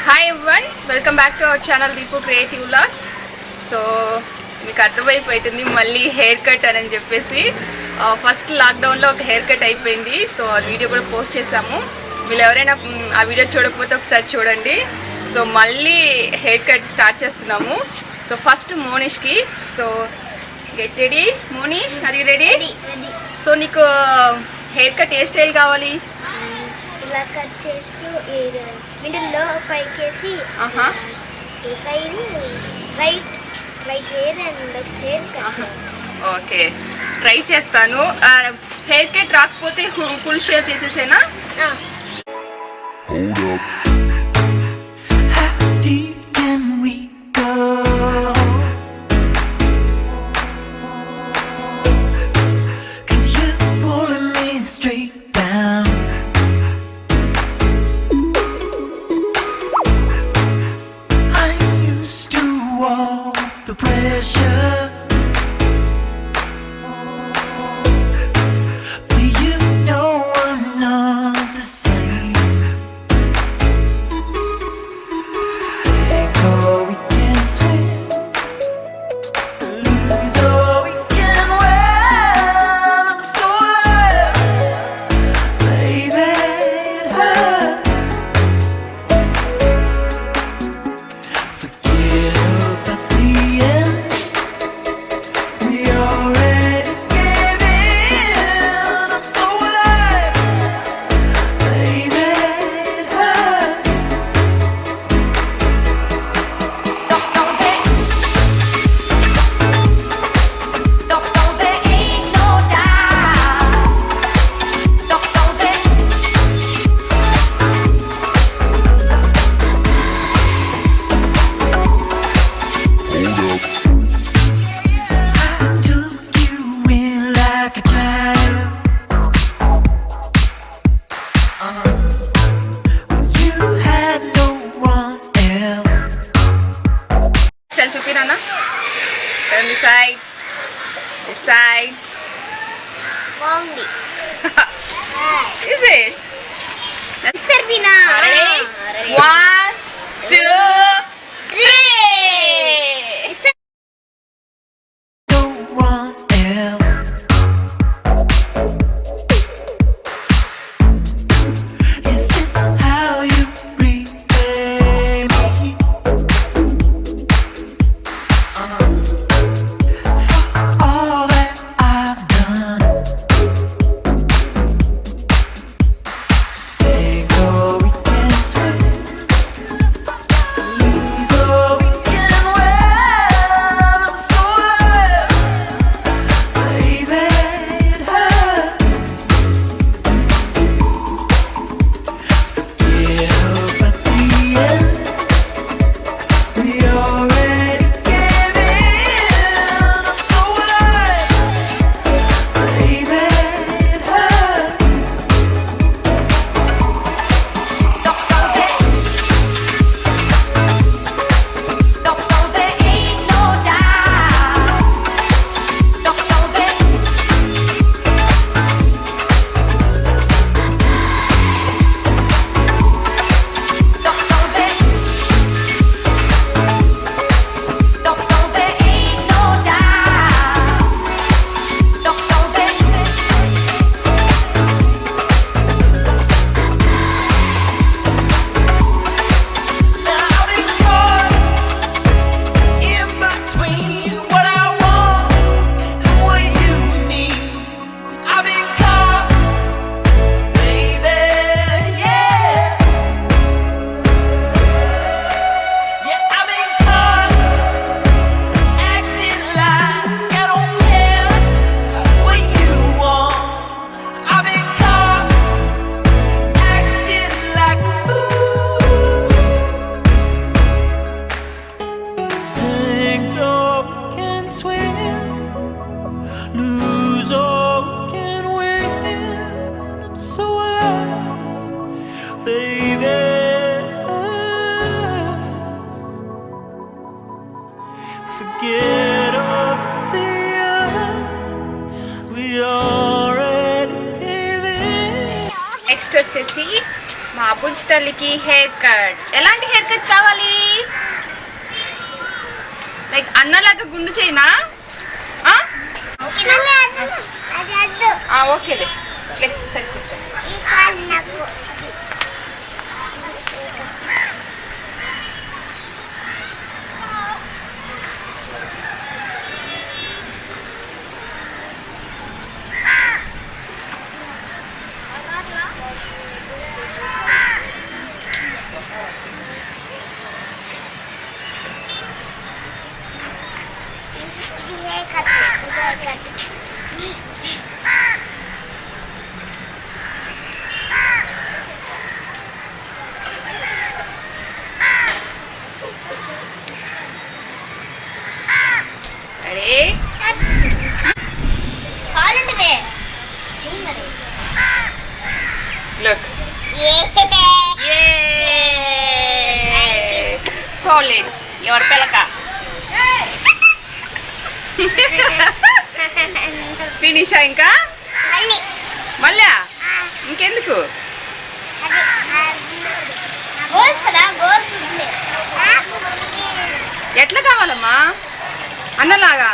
Hi everyone, welcome back to our channel Deeputeluguvlogs. So మీకు అర్థమైపోతుంది మళ్ళీ హెయిర్ కట్ అని చెప్పేసి. ఫస్ట్ లాక్డౌన్లో ఒక హెయిర్ కట్ అయిపోయింది. సో ఆ వీడియో కూడా పోస్ట్ చేసాము. మీరు ఎవరైనా ఆ వీడియో చూడకపోతే ఒకసారి చూడండి. సో మళ్ళీ హెయిర్ కట్ స్టార్ట్ చేస్తున్నాము. సో ఫస్ట్ మోనిష్కి. So get ready. Monish, are you ready? So నీకు హెయిర్ కట్ ఏ స్టైల్ కావాలి? ఇలా కట్ చేస్తూ మిడిల్లో పైకేసి side right hair and left hair cut. Okay, try చేస్తాను. హెయిర్ కట్ రాకపోతే ఫుల్ షేవ్ చేసేసేనా? చూపిరానా? Side. Is it? Mr. Bina. Ready? 1, 2, 3. మా బుజ్జి తల్లికి హెయిర్ కట్. ఎలాంటి హెయిర్ కట్ కావాలి? లైక్ అన్నలాగా గుండు చేయనా? ఓకేలే, సరే కూర్చో. Look. Yay! Hold it. Your pelaka. Finish ఇంకా? మళ్ళా? ఇంకెందుకు? ఎట్లా కావాలమ్మా? అన్నలాగా